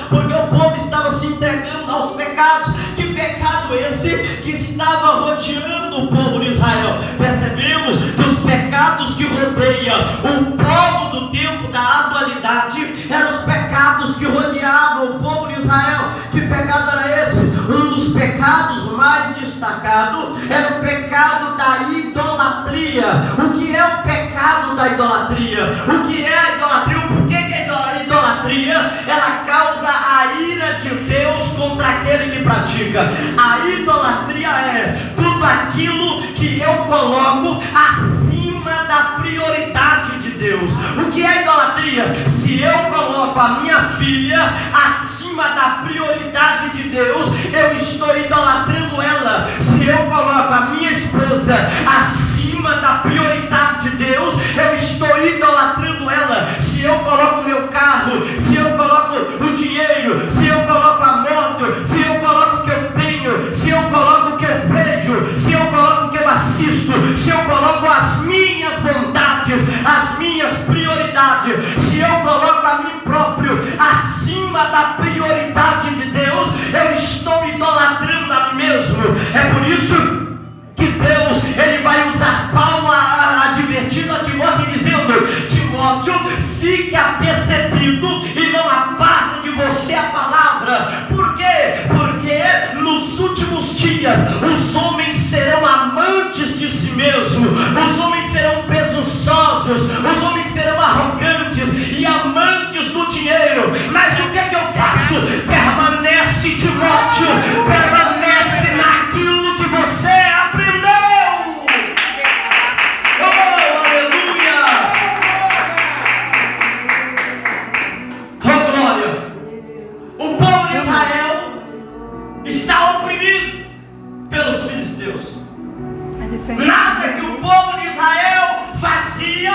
porque o povo estava se entregando aos pecados. Que pecado esse que estava rodeando o povo de Israel? Percebemos que os pecados que rodeiam o povo do tempo da atualidade eram os pecados que rodeavam o povo de Israel. Que pecado era esse? Um dos pecados mais destacados era o pecado da idolatria. O que é o pecado da idolatria? O que é a idolatria? Por que a idolatria ela causa a ira de Deus contra aquele que pratica? A idolatria é tudo aquilo que eu coloco acima da prioridade de Deus. O que é idolatria? Se eu coloco a minha filha acima da prioridade de Deus, eu estou idolatrando ela. Se eu coloco a minha esposa acima da prioridade de Deus, eu estou idolatrando ela. Se eu coloco o meu carro, se eu coloco o dinheiro, se eu coloco a moto, se eu coloco o que eu tenho, se eu coloco o que eu vejo, se eu coloco o que eu assisto, se eu coloco as minhas vontades, as minhas prioridades, se eu coloco a mim próprio acima da prioridade de Deus, eu estou idolatrando a mim mesmo. É por isso que Deus ele vai usar Paulo advertindo a Timóteo, dizendo: Timóteo, fique apercebido e não aparta de você a palavra. Por quê? Porque nos últimos dias os homens serão amantes de si mesmos, os homens serão presunçosos, os homens serão arrogantes e amantes do dinheiro. Mas o que é que eu faço? Permanece, Timóteo, permanece naquilo que você aprendeu. Oh, aleluia! Oh, glória! O povo de Israel está oprimido pelos filisteus. Nada que o povo de Israel fazia,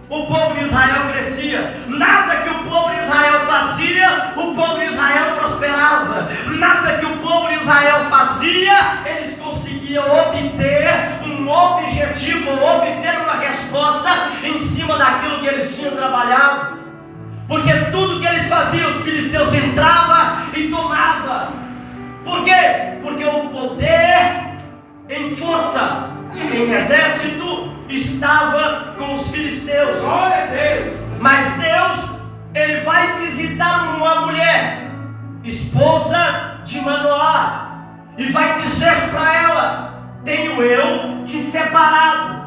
o povo de Israel crescia. Nada que o povo de Israel fazia, o povo de Israel prosperava. Nada que o povo de Israel fazia, eles conseguiam obter um objetivo, obter uma resposta em cima daquilo que eles tinham trabalhado. Porque tudo que eles faziam, os filisteus entravam e tomavam. Por quê? Porque o poder em força, em exército, estava com os filisteus. Glória a Deus. Mas Deus, ele vai visitar uma mulher, esposa de Manoá, e vai dizer para ela: tenho eu te separado.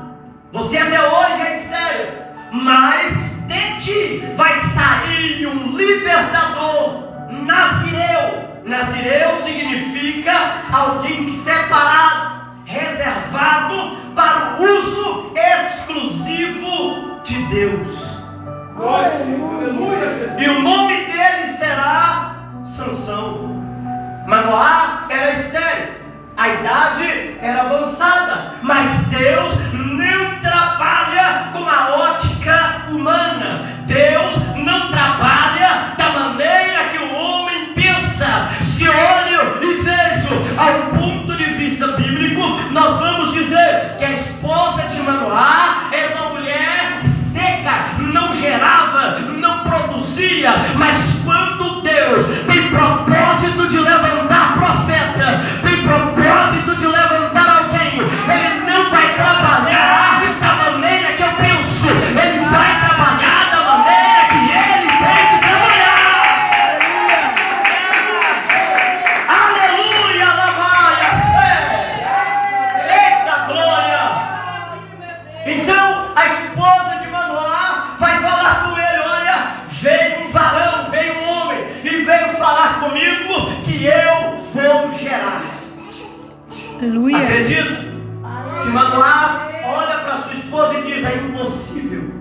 Você até hoje é estéril, mas de ti vai sair um libertador, Nazireu. Nazireu significa alguém separado, reservado para o uso exclusivo de Deus. Glória, aleluia. E o nome dele será Sansão. Manoá era estéril, a idade era avançada, mas Deus não trabalha com a ótica humana. Deus não trabalha da maneira que o homem pensa. Se olho e vejo ao ponto de vista bíblico, nós vamos dizer que a esposa de Manoá era uma mulher seca, não gerava, não produzia. Mas quando Deus tem propósito de levantar profeta, tem propósito de levantar alguém, ele não vai trabalhar da maneira que eu penso, ele vai trabalhar da maneira que ele tem que trabalhar. Aleluia, aleluia, eita glória. Então a esposa de Manoá vai falar com ele: olha, veio um varão, veio um homem e veio falar comigo que eu vou gerar. Aleluia. Acredito que Manoá olha para sua esposa e diz: é impossível.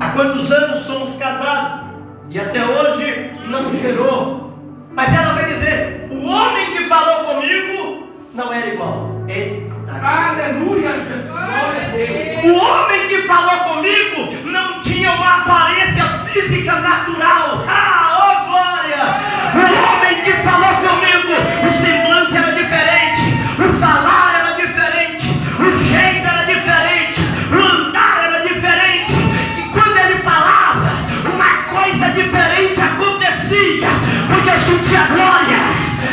Há quantos anos somos casados e até hoje não gerou. Mas ela vai dizer: o homem que falou comigo não era igual. Eita. Aleluia, Jesus. Glória a Deus. O homem que falou comigo não tinha uma aparência física natural. Oh glória! O homem que falou comigo, o semblante era diferente, o falar era diferente, o jeito era diferente, o andar era diferente. E quando ele falava, uma coisa diferente acontecia. porque eu senti a glória,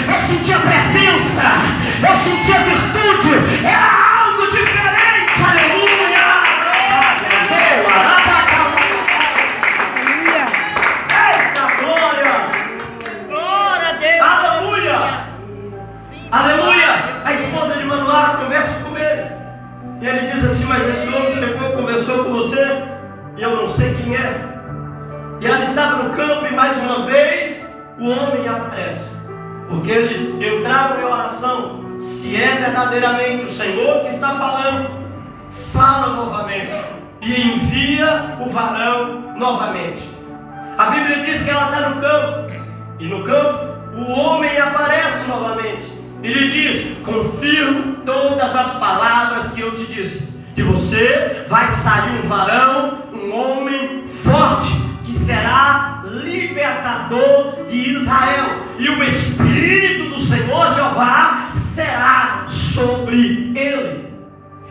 eu senti a presença, eu senti a virtude, era algo diferente, aleluia! Eita glória! Glória a Deus. Aleluia! Aleluia! A esposa de Manoá conversa com ele, e ele diz assim: mas esse homem chegou, conversou com você, e eu não sei quem é. E ela estava no campo, e mais uma vez o homem aparece, porque eles entraram em oração. Se é verdadeiramente o Senhor que está falando, fala novamente e envia o varão novamente. A Bíblia diz que ela está no campo, e no campo o homem aparece novamente e lhe diz: confirmo todas as palavras que eu te disse, de você vai sair um varão, um homem forte, que será libertador de Israel, e o Espírito do Senhor Jeová será sobre ele.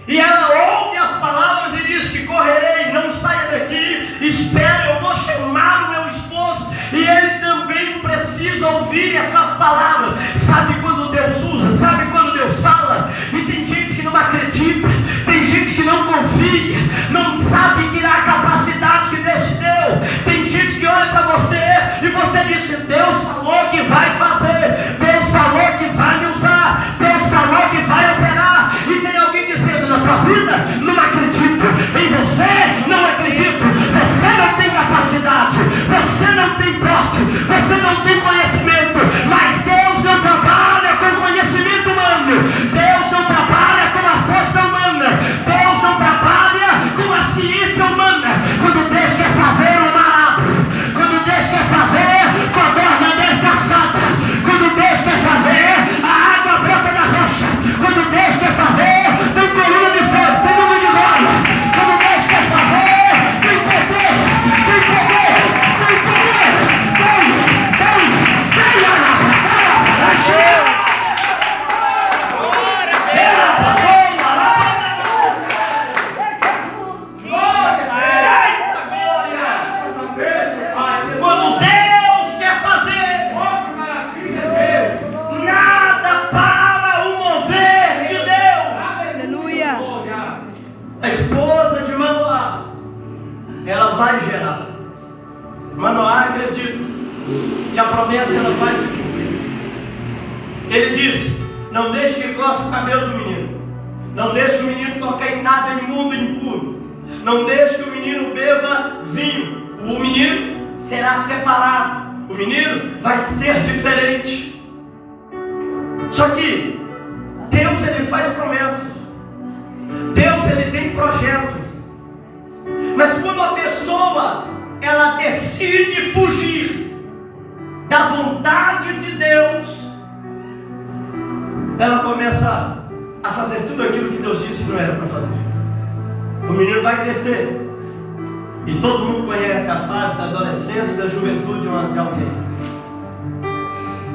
E ela ouve as palavras e disse: correrei, não saia daqui, espere, eu vou chamar o meu esposo, e ele também precisa ouvir essas palavras. Sabe quando Deus usa, sabe quando Deus fala, e tem gente que não acredita, tem gente que não confia, não sabe que a capacidade que Deus te deu. Tem gente que olha para você e você disse: Deus falou que vai fazer, Deus falou que vai me usar, Deus falou que vai operar, e tem alguém dizendo na tua vida: não acredito, em você não acredito, você não tem capacidade, você não tem porte, você não tem conhecimento. Mas Deus não trabalha com conhecimento humano, Deus não trabalha com a força humana, Deus não trabalha com a ciência humana. Quando Deus quer fazer o mar abre, quando Deus quer fazer, codorna desce assada, quando Deus quer fazer, a água brota da rocha, quando Deus quer fazer, tem coluna de fogo, tem nuvem de glória, quando Deus quer fazer, tem poder, tem poder, tem poder, quando Deus quer fazer, nada para o mover de Deus. Aleluia. A esposa de Manoá, ela vai gerar. Manoá acredita, e a promessa ela vai se cumprir. Ele disse: não deixe que corte o cabelo do menino, não deixe o menino tocar em nada imundo e impuro, não deixe que o menino beba vinho. O menino será separado, o menino vai ser diferente. Só que Deus, ele faz promessas, Deus, ele tem projeto. Mas quando a pessoa ela decide fugir da vontade de Deus, ela começa a fazer tudo aquilo que Deus disse que não era para fazer. O menino vai crescer, e todo mundo conhece a fase da adolescência e da juventude de alguém.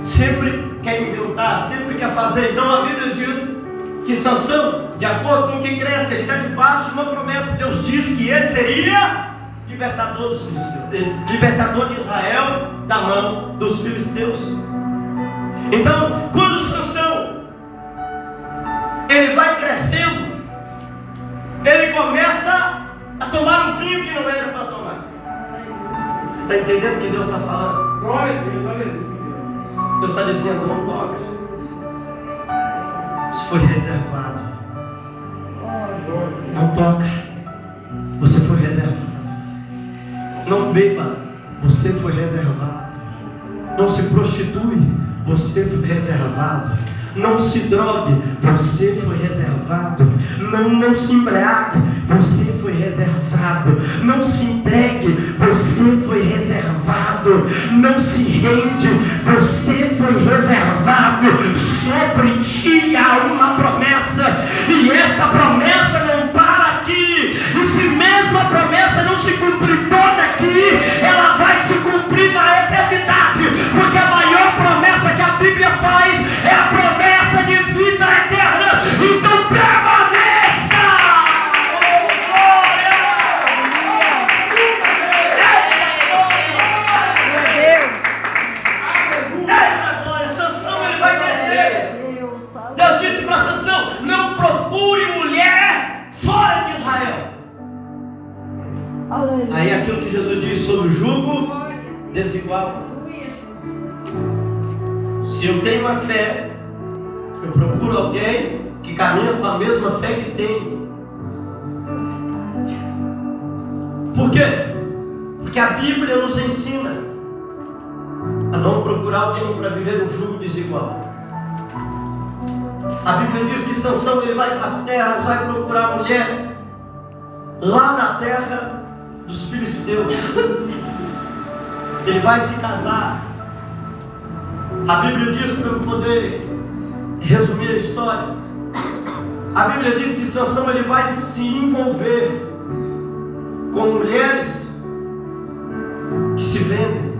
Sempre quer inventar, sempre quer fazer. Então a Bíblia diz que Sansão, de acordo com o que cresce, ele está debaixo de uma promessa. Deus disse que ele seria libertador dos filisteus, libertador de Israel da mão dos filisteus. Então, quando Sansão ele vai crescendo, ele começa a tomar um vinho que não era para tomar. Está entendendo o que Deus está falando? Glória a Deus, aleluia. Deus está dizendo: não toca, isso foi reservado. Não toca, você foi reservado. Não beba, você foi reservado. Não se prostitui, você foi reservado. Não se drogue, você foi reservado. Não se embriague, você foi reservado. Não se entregue, você foi reservado. Não se rende, você foi reservado. Sobre ti há uma promessa, e essa promessa não para aqui. E se mesmo a promessa não se cumprir toda aqui, ela vai se cumprir na eternidade, porque a maior promessa que a Bíblia faz é a promessa de vida eterna. Então permaneça. desigual. Se eu tenho uma fé, eu procuro alguém que caminha com a mesma fé que tenho. Por quê? Porque a Bíblia nos ensina a não procurar alguém para viver um jugo desigual. A Bíblia diz que Sansão ele vai para as terras, vai procurar a mulher lá na terra dos filisteus. Ele vai se casar. A Bíblia diz, para eu poder resumir a história, a Bíblia diz que Sansão ele vai se envolver com mulheres que se vendem,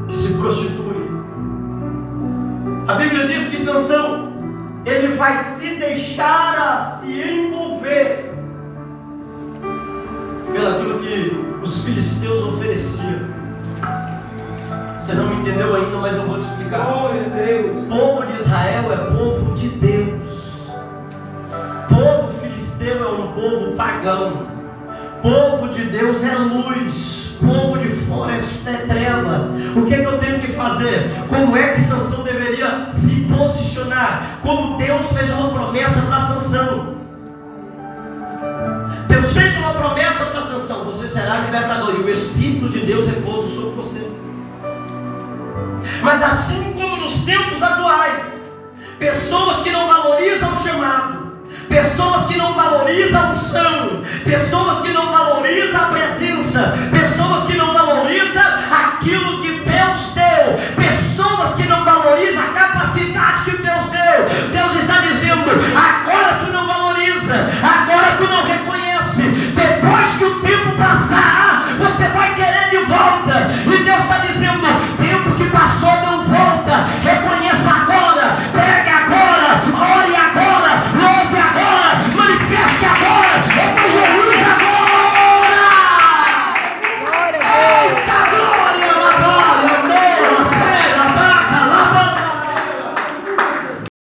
que se prostituem. A Bíblia diz que Sansão ele vai se deixar a se envolver pelaquilo que os filisteus ofereciam. Você não me entendeu ainda, mas eu vou te explicar. Glória a Deus. O povo de Israel é povo de Deus. Povo filisteu é um povo pagão. Povo de Deus é luz. Povo de fora é treva. O que eu tenho que fazer? Como é que Sansão deveria se posicionar? Como Deus fez uma promessa para Sansão. Deus fez uma promessa para Sansão: você será libertador, e o Espírito de Deus repousa sobre você. Mas assim como nos tempos atuais, pessoas que não valorizam o chamado, pessoas que não valorizam a unção, pessoas que não valorizam a presença, pessoas que não valorizam aquilo que Deus deu, pessoas que não valorizam a capacidade que Deus deu. Deus está dizendo: agora tu não valoriza, agora tu não reconhece, depois que o tempo passar, você vai querer de volta. E Deus está dizendo: